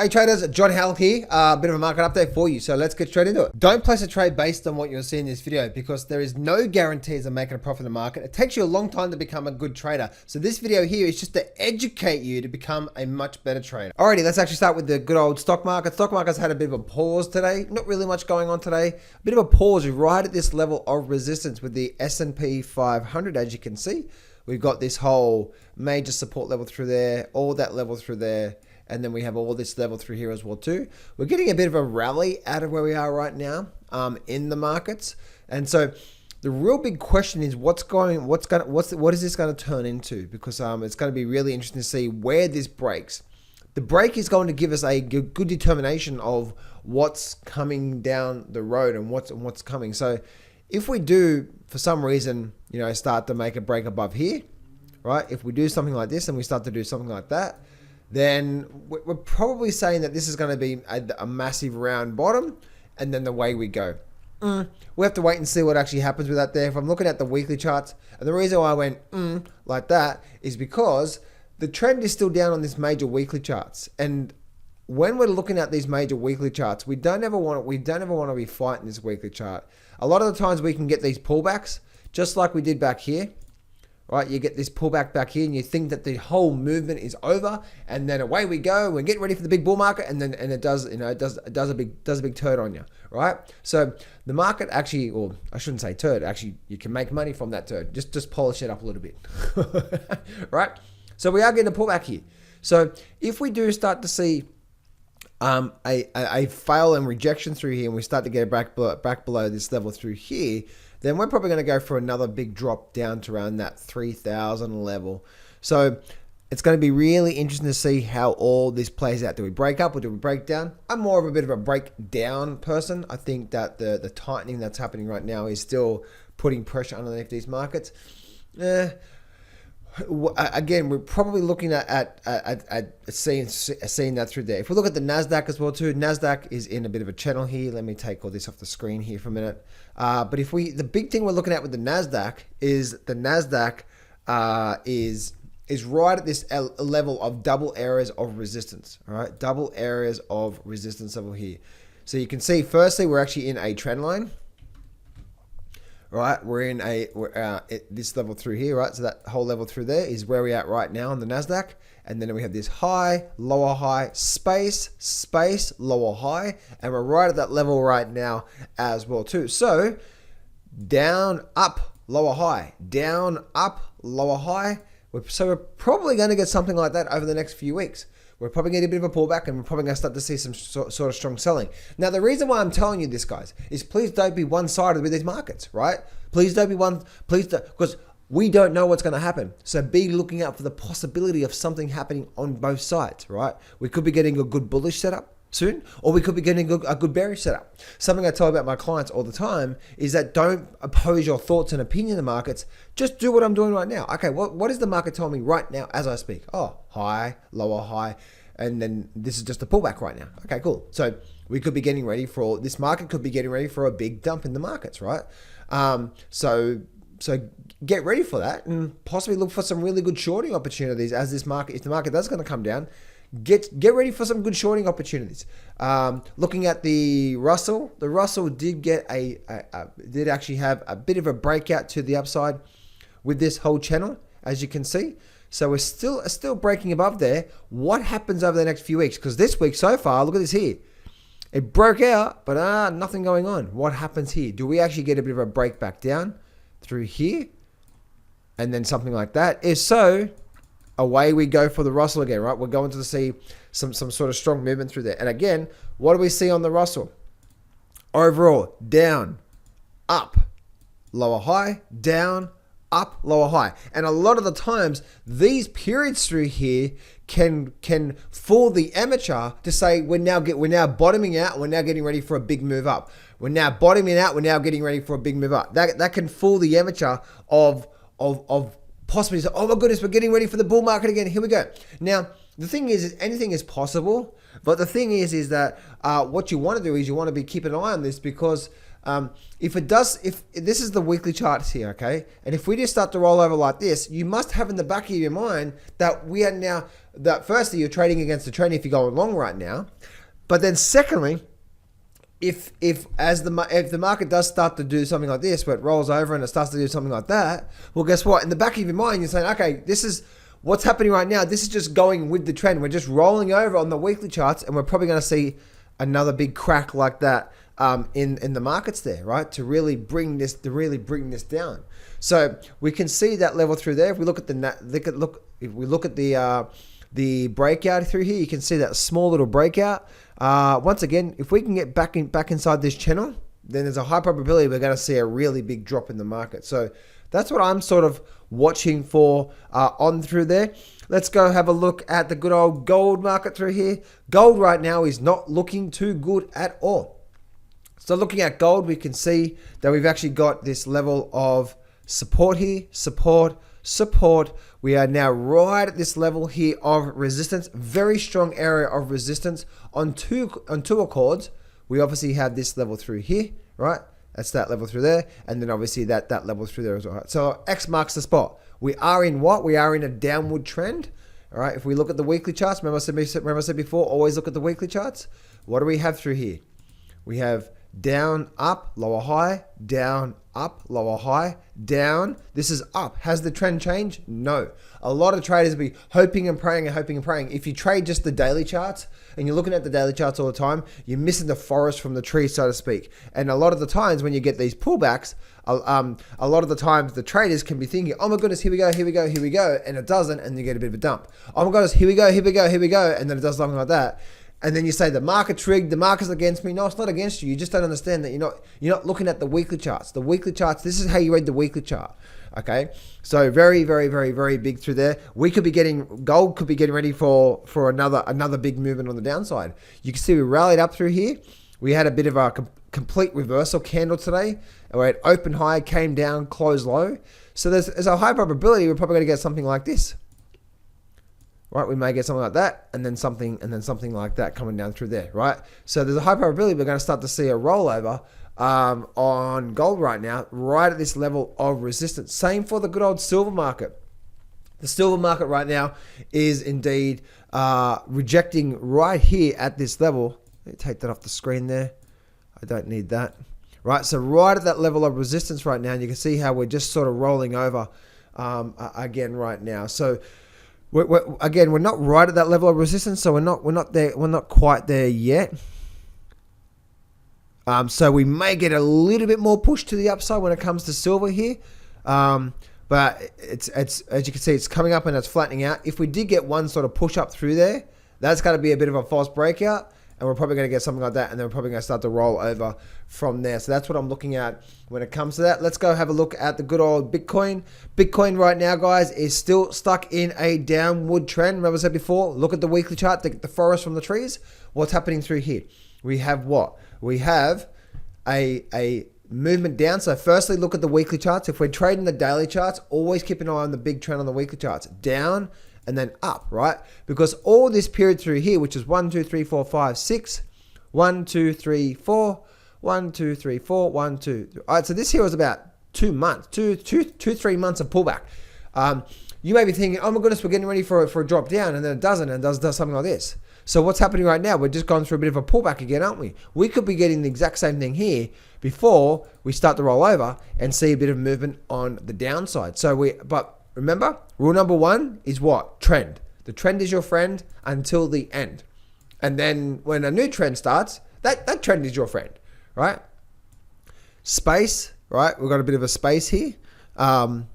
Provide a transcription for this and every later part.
Hey traders, John Howell here, a bit of a market update for you, so let's get straight into it. Don't place a trade based on what you'll see in this video because there is no guarantees of making a profit in the market. It takes you a long time to become a good trader. So this video here is just to educate you to become a much better trader. Alrighty, let's actually start with the good old stock market. Stock market's had a bit of a pause today. Not really much going on today. A bit of a pause right at this level of resistance with the S&P 500, as you can see. We've got this whole major support level through there, all that level through there. And then we have all this level through here as well too. We're getting a bit of a rally out of where we are right now in the markets. And so the real big question is what is this going to turn into? Because it's going to be really interesting to see where this breaks. The break is going to give us a good determination of what's coming down the road and what's coming. So if we do, for some reason, start to make a break above here, right? If we do something like this and we start to do something like that, then we're probably saying that this is going to be a massive round bottom, and then the way we go. We have to wait and see what actually happens with that there. If I'm looking at the weekly charts, and the reason why I went like that is because the trend is still down on this major weekly charts. And when we're looking at these major weekly charts, we don't ever want to be fighting this weekly chart. A lot of the times we can get these pullbacks, just like we did back here. Right, you get this pullback back here and you think that the whole movement is over, and then away we go. We're getting ready for the big bull market, and it does a big turd on you, right? So the market actually, or I shouldn't say turd, actually you can make money from that turd. Just polish it up a little bit, right? So we are getting a pullback here. So if we do start to see a fail and rejection through here, and we start to get back below this level through here, then we're probably going to go for another big drop down to around that 3,000 level. So it's going to be really interesting to see how all this plays out. Do we break up or do we break down? I'm more of a bit of a breakdown person. I think that the tightening that's happening right now is still putting pressure underneath these markets. Again, we're probably looking at seeing that through there. If we look at the Nasdaq as well too, Nasdaq is in a bit of a channel here. Let me take all this off the screen here for a minute. But the big thing we're looking at with the Nasdaq is the Nasdaq is right at this level of double areas of resistance. All right, double areas of resistance level here. So you can see, firstly, we're actually in a trend line. Right, we're in this level through here, right? So that whole level through there is where we're at right now on the Nasdaq. And then we have this high, lower high, space, lower high. And we're right at that level right now as well too. So down, up, lower high, down, up, lower high. So we're probably going to get something like that over the next few weeks. We're probably getting a bit of a pullback, and we're probably going to start to see some sort of strong selling. Now, the reason why I'm telling you this, guys, is please don't be one-sided with these markets, right? Please don't be because we don't know what's going to happen. So be looking out for the possibility of something happening on both sides, right? We could be getting a good bullish setup soon, or we could be getting a good bearish setup. Something I tell about my clients all the time is that don't oppose your thoughts and opinion in the markets. Just do what I'm doing right now. Okay, what is the market telling me right now as I speak? Oh, high, lower high, and then this is just a pullback right now. Okay, cool. So we could be getting ready for, this market could be getting ready for a big dump in the markets, right? So get ready for that and possibly look for some really good shorting opportunities as this market, if the market is going to come down, get ready for some good shorting opportunities. Looking at the Russell did get did actually have a bit of a breakout to the upside with this whole channel, as you can see. So we're still breaking above there. What happens over the next few weeks? Because this week so far, look at this here. It broke out, but nothing going on. What happens here? Do we actually get a bit of a break back down through here? And then something like that? If so, away we go for the Russell again, right? We're going to see some sort of strong movement through there. And again, what do we see on the Russell? Overall, down, up, lower high, down, up, lower high. And a lot of the times, these periods through here can fool the amateur to say we're now bottoming out, we're now getting ready for a big move up. We're now bottoming out, we're now getting ready for a big move up. That can fool the amateur of possibly say, oh my goodness, we're getting ready for the bull market again. Here we go. Now, the thing is anything is possible, but the thing is that what you want to do is you want to be keeping an eye on this, because if this is the weekly charts here, okay, and if we just start to roll over like this, you must have in the back of your mind that we are now that firstly, you're trading against the trend if you're going long right now. But then secondly, if the market does start to do something like this, where it rolls over and it starts to do something like that, well, guess what? In the back of your mind, you're saying, okay, this is what's happening right now. This is just going with the trend. We're just rolling over on the weekly charts, and we're probably going to see another big crack like that in the markets there, right? To really bring this down. So we can see that level through there. If we look at the breakout through here, you can see that small little breakout. Once again, if we can get back inside this channel, then there's a high probability we're going to see a really big drop in the market. So that's what I'm sort of watching for on through there. Let's go have a look at the good old gold market through here. Gold right now is not looking too good at all. So looking at gold, we can see that we've actually got this level of support here, support. We are now right at this level here of resistance, very strong area of resistance on two accords. We obviously have this level through here, right? That's that level through there, and then obviously that level through there as well. So X marks the spot. We are in what? We are in a downward trend. All right. If we look at the weekly charts, remember I said before, always look at the weekly charts. What do we have through here? We have down, up, lower high, down, up, lower high, down. This is up. Has the trend changed? No. A lot of traders be hoping and praying and hoping and praying. If you trade just the daily charts and you're looking at the daily charts all the time, you're missing the forest from the tree, so to speak. And a lot of the times when you get these pullbacks, a lot of the times the traders can be thinking, oh my goodness, here we go, and it doesn't, and you get a bit of a dump. Oh my goodness, here we go, and then it does something like that. And then you say the market's rigged, the market's against me. No, it's not against you. You just don't understand that you're not looking at the weekly charts. The weekly charts, this is how you read the weekly chart. Okay, so very, very, very, very big through there. Gold could be getting ready for another big movement on the downside. You can see we rallied up through here. We had a bit of a complete reversal candle today, where it opened high, came down, closed low. So there's a high probability we're probably going to get something like this. Right, we may get something like that, and then something like that coming down through there, right? So there's a high probability we're going to start to see a rollover on gold right now, right at this level of resistance. Same for the good old silver market. The silver market right now is indeed rejecting right here at this level. Let me take that off the screen there. I don't need that. Right, so right at that level of resistance right now, and you can see how we're just sort of rolling over again right now. So we're not right at that level of resistance, so we're not there. We're not quite there yet. So we may get a little bit more push to the upside when it comes to silver here. But it's as you can see, it's coming up and it's flattening out. If we did get one sort of push up through there, that's going to be a bit of a false breakout. And we're probably going to get something like that, and then we're probably going to start to roll over from there. So that's what I'm looking at when it comes to that. Let's go have a look at the good old Bitcoin. Bitcoin right now, guys, is still stuck in a downward trend. Remember I said before, look at the weekly chart, the forest from the trees. What's happening through here? We have what? We have a movement down. So firstly, look at the weekly charts. If we're trading the daily charts, always keep an eye on the big trend on the weekly charts. Down and then up, right? Because all this period through here, which is 1, 2, 3, 4, 5, 6, 1, 2, 3, 4, 1, 2, 3, 4, 1, 2. All right, so this here was about 2 months, 3 months of pullback. You may be thinking, oh my goodness, we're getting ready for a drop down, and then it doesn't, and does something like this. So what's happening right now? We're just going through a bit of a pullback again, aren't we? We could be getting the exact same thing here before we start to roll over and see a bit of movement on the downside. But remember, rule number 1 is what? Trend. The trend is your friend until the end. And then when a new trend starts, that trend is your friend, right? Space, right? We've got a bit of a space here,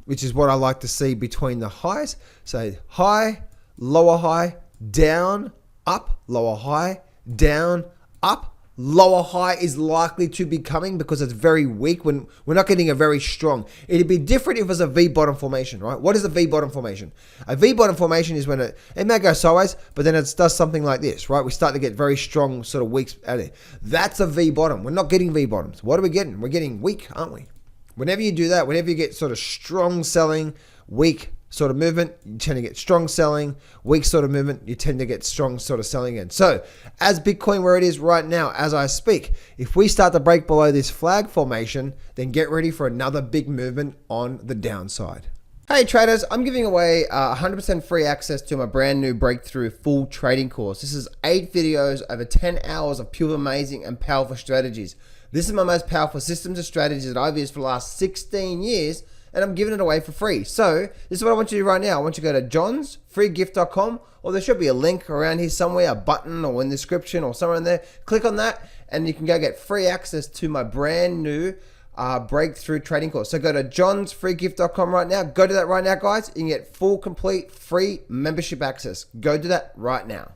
which is what I like to see between the highs. So high, lower high, down, up, lower high, down, up. Lower high is likely to be coming because it's very weak. When we're not getting a very strong. It'd be different if it was a V bottom formation, right? What is a V bottom formation? A V bottom formation is when it may go sideways, but then it does something like this, right? We start to get very strong sort of weeks out of it. That's a V bottom. We're not getting V bottoms. What are we getting? We're getting weak, aren't we? Whenever you do that, whenever you get sort of strong selling, weak sort of movement, you tend to get strong selling. Weak sort of movement, you tend to get strong sort of selling again. So as Bitcoin where it is right now, as I speak, if we start to break below this flag formation, then get ready for another big movement on the downside. Hey traders, I'm giving away 100% free access to my brand new breakthrough full trading course. This is 8 videos over 10 hours of pure amazing and powerful strategies. This is my most powerful systems and strategies that I've used for the last 16 years, and I'm giving it away for free. So this is what I want you to do right now. I want you to go to johnsfreegift.com, or there should be a link around here somewhere, a button or in the description or somewhere in there. Click on that and you can go get free access to my brand new breakthrough trading course. So go to johnsfreegift.com right now. Go to that right now, guys. You can get full, complete, free membership access. Go do that right now.